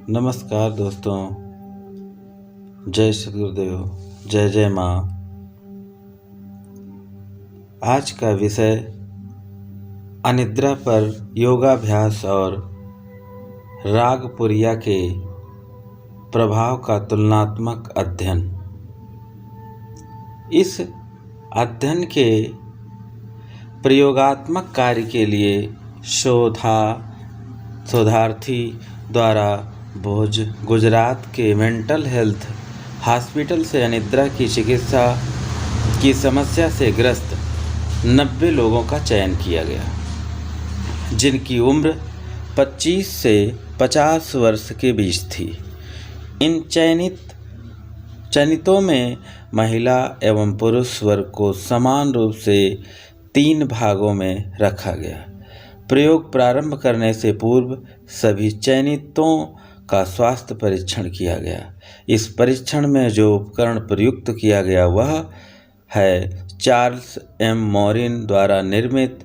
नमस्कार दोस्तों, जय श्री गुरुदेव, जय जय माँ। आज का विषय अनिद्रा पर योगाभ्यास और रागपुरिया के प्रभाव का तुलनात्मक अध्ययन। इस अध्ययन के प्रयोगात्मक कार्य के लिए शोधार्थी द्वारा गुजरात के मेंटल हेल्थ हॉस्पिटल से अनिद्रा की चिकित्सा की समस्या से ग्रस्त 90 लोगों का चयन किया गया, जिनकी उम्र 25 से 50 वर्ष के बीच थी। इन चयनितों में महिला एवं पुरुष वर्ग को समान रूप से 3 भागों में रखा गया। प्रयोग प्रारंभ करने से पूर्व सभी चयनितों का स्वास्थ्य परीक्षण किया गया। इस परीक्षण में जो उपकरण प्रयुक्त किया गया वह है चार्ल्स एम मॉरिन द्वारा निर्मित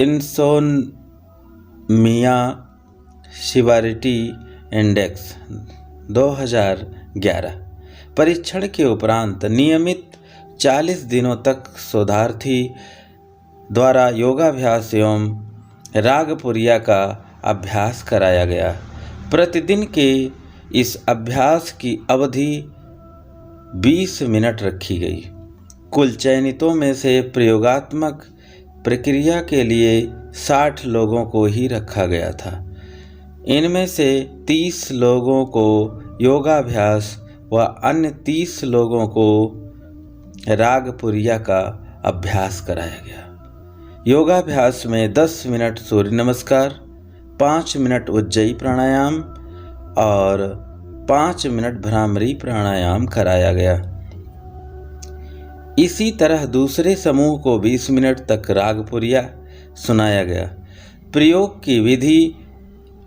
इंसोम्निया सिविरिटी इंडेक्स 2011। परीक्षण के उपरांत नियमित 40 दिनों तक शोधार्थी द्वारा योगाभ्यास एवं रागपुरिया का अभ्यास कराया गया। प्रतिदिन के इस अभ्यास की अवधि 20 मिनट रखी गई। कुल चयनितों में से प्रयोगात्मक प्रक्रिया के लिए 60 लोगों को ही रखा गया था। इनमें से 30 लोगों को योगाभ्यास व अन्य 30 लोगों को रागपुरिया का अभ्यास कराया गया। योगाभ्यास में 10 मिनट सूर्य नमस्कार, 5 मिनट उज्जयी प्राणायाम और 5 मिनट भ्रामरी प्राणायाम कराया गया। इसी तरह दूसरे समूह को 20 मिनट तक रागपुरिया सुनाया गया। प्रयोग की विधि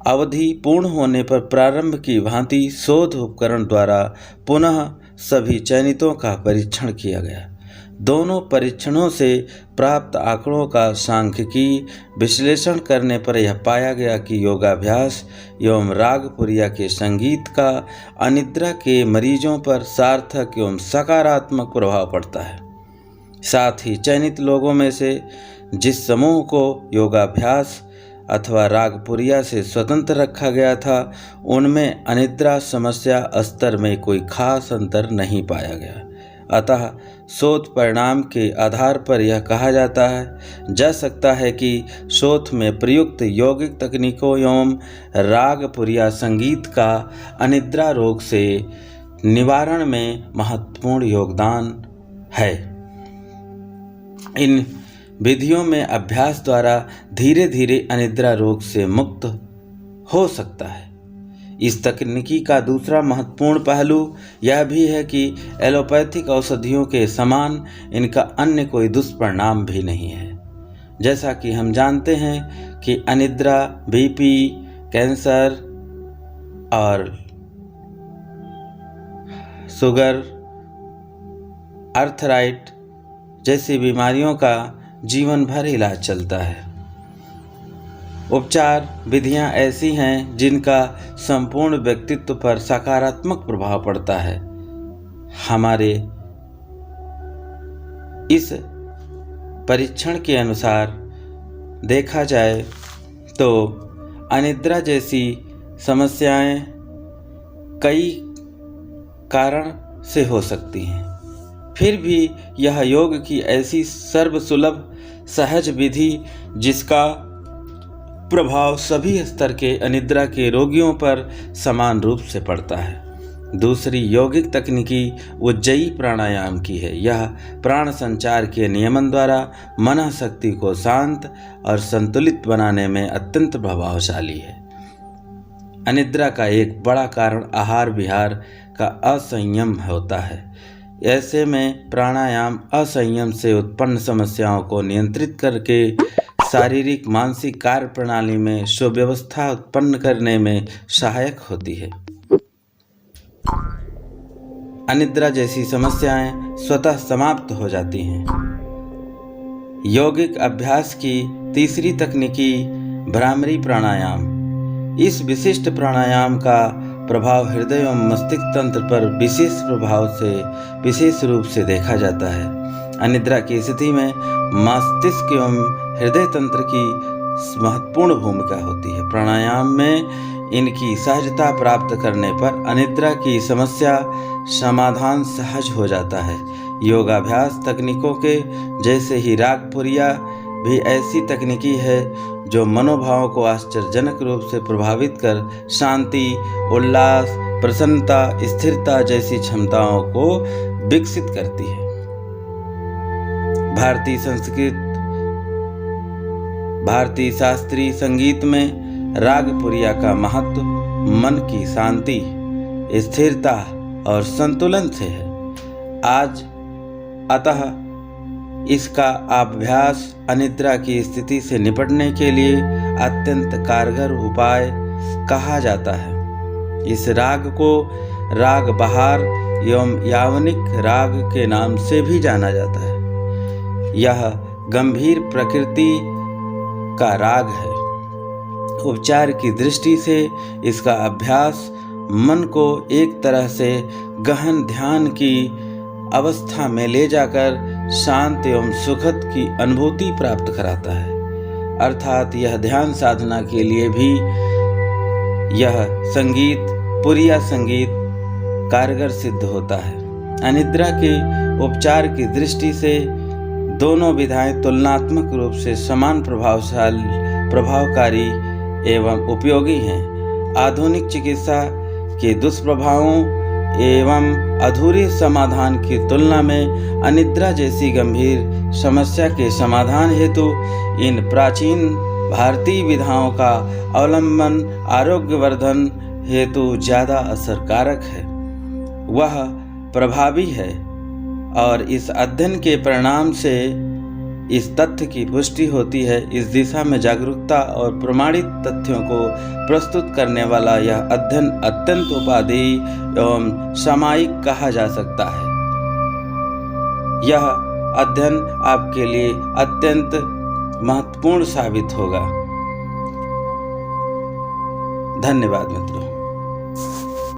अवधि पूर्ण होने पर प्रारंभ की भांति शोध उपकरण द्वारा पुनः सभी चयनितों का परीक्षण किया गया। दोनों परीक्षणों से प्राप्त आंकड़ों का सांख्यिकी विश्लेषण करने पर यह पाया गया कि योगाभ्यास एवं रागपुरिया के संगीत का अनिद्रा के मरीजों पर सार्थक एवं सकारात्मक प्रभाव पड़ता है। साथ ही चयनित लोगों में से जिस समूह को योगाभ्यास अथवा रागपुरिया से स्वतंत्र रखा गया था, उनमें अनिद्रा समस्या स्तर में कोई खास अंतर नहीं पाया गया। अतः शोध परिणाम के आधार पर यह कहा जा सकता है कि शोध में प्रयुक्त यौगिक तकनीकों एवं रागपुरिया संगीत का अनिद्रा रोग से निवारण में महत्वपूर्ण योगदान है। इन विधियों में अभ्यास द्वारा धीरे धीरे अनिद्रा रोग से मुक्त हो सकता है। इस तकनीकी का दूसरा महत्वपूर्ण पहलू यह भी है कि एलोपैथिक औषधियों के समान इनका अन्य कोई दुष्परिणाम भी नहीं है। जैसा कि हम जानते हैं कि अनिद्रा बीपी, कैंसर और शुगर, आर्थराइट जैसी बीमारियों का जीवन भर इलाज चलता है। उपचार विधियां ऐसी हैं जिनका संपूर्ण व्यक्तित्व पर सकारात्मक प्रभाव पड़ता है। हमारे इस परीक्षण के अनुसार देखा जाए तो अनिद्रा जैसी समस्याएं कई कारण से हो सकती हैं। फिर भी यह योग की ऐसी सर्वसुलभ सहज विधि जिसका प्रभाव सभी स्तर के अनिद्रा के रोगियों पर समान रूप से पड़ता है। दूसरी यौगिक तकनीकी उज्जयी प्राणायाम की है। यह प्राण संचार के नियमन द्वारा मन शक्ति को शांत और संतुलित बनाने में अत्यंत प्रभावशाली है। अनिद्रा का एक बड़ा कारण आहार विहार का असंयम होता है। ऐसे में प्राणायाम असंयम से उत्पन्न समस्याओं को नियंत्रित करके शारीरिक मानसिक कार्य प्रणाली में सुव्यवस्था उत्पन्न करने में सहायक होती है। अनिद्रा जैसी समस्याएं स्वतः समाप्त हो जाती हैं। यौगिक अभ्यास की तीसरी तकनीकी भ्रामरी प्राणायाम। इस विशिष्ट प्राणायाम का प्रभाव हृदय एवं मस्तिष्क तंत्र पर विशेष रूप से देखा जाता है। अनिद्रा की स्थिति में मस्तिष्क एवं हृदय तंत्र की महत्वपूर्ण भूमिका होती है। प्राणायाम में इनकी सहजता प्राप्त करने पर अनिद्रा की समस्या समाधान सहज हो जाता है। योगाभ्यास तकनीकों के जैसे ही रागपुरिया भी ऐसी तकनीकी है जो मनोभावों को आश्चर्यजनक रूप से प्रभावित कर शांति, उल्लास, प्रसन्नता, स्थिरता जैसी क्षमताओं को विकसित करती है। भारतीय शास्त्रीय संगीत में रागपुरिया का महत्व मन की शांति, स्थिरता और संतुलन से है। अतः इसका अभ्यास अनिद्रा की स्थिति से निपटने के लिए अत्यंत कारगर उपाय कहा जाता है। इस राग को राग बहार एवं यावनिक राग के नाम से भी जाना जाता है। यह गंभीर प्रकृति का राग है। उपचार की दृष्टि से इसका अभ्यास मन को एक तरह से गहन ध्यान की अवस्था में ले जाकर शांत एवं सुखद की अनुभूति प्राप्त कराता है। अर्थात यह ध्यान साधना के लिए भी यह संगीत, पुरिया संगीत कारगर सिद्ध होता है। अनिद्रा के उपचार की दृष्टि से दोनों विधाएं तुलनात्मक रूप से समान प्रभावकारी एवं उपयोगी हैं। आधुनिक चिकित्सा के दुष्प्रभावों एवं अधूरे समाधान की तुलना में अनिद्रा जैसी गंभीर समस्या के समाधान हेतु इन प्राचीन भारतीय विधाओं का अवलंबन आरोग्यवर्धन हेतु ज़्यादा असरकारक है, वह प्रभावी है। और इस अध्ययन के परिणाम से इस तथ्य की पुष्टि होती है। इस दिशा में जागरूकता और प्रमाणित तथ्यों को प्रस्तुत करने वाला यह अध्ययन अत्यंत उपादेय एवं सामयिक कहा जा सकता है। यह अध्ययन आपके लिए अत्यंत महत्वपूर्ण साबित होगा। धन्यवाद मित्रों।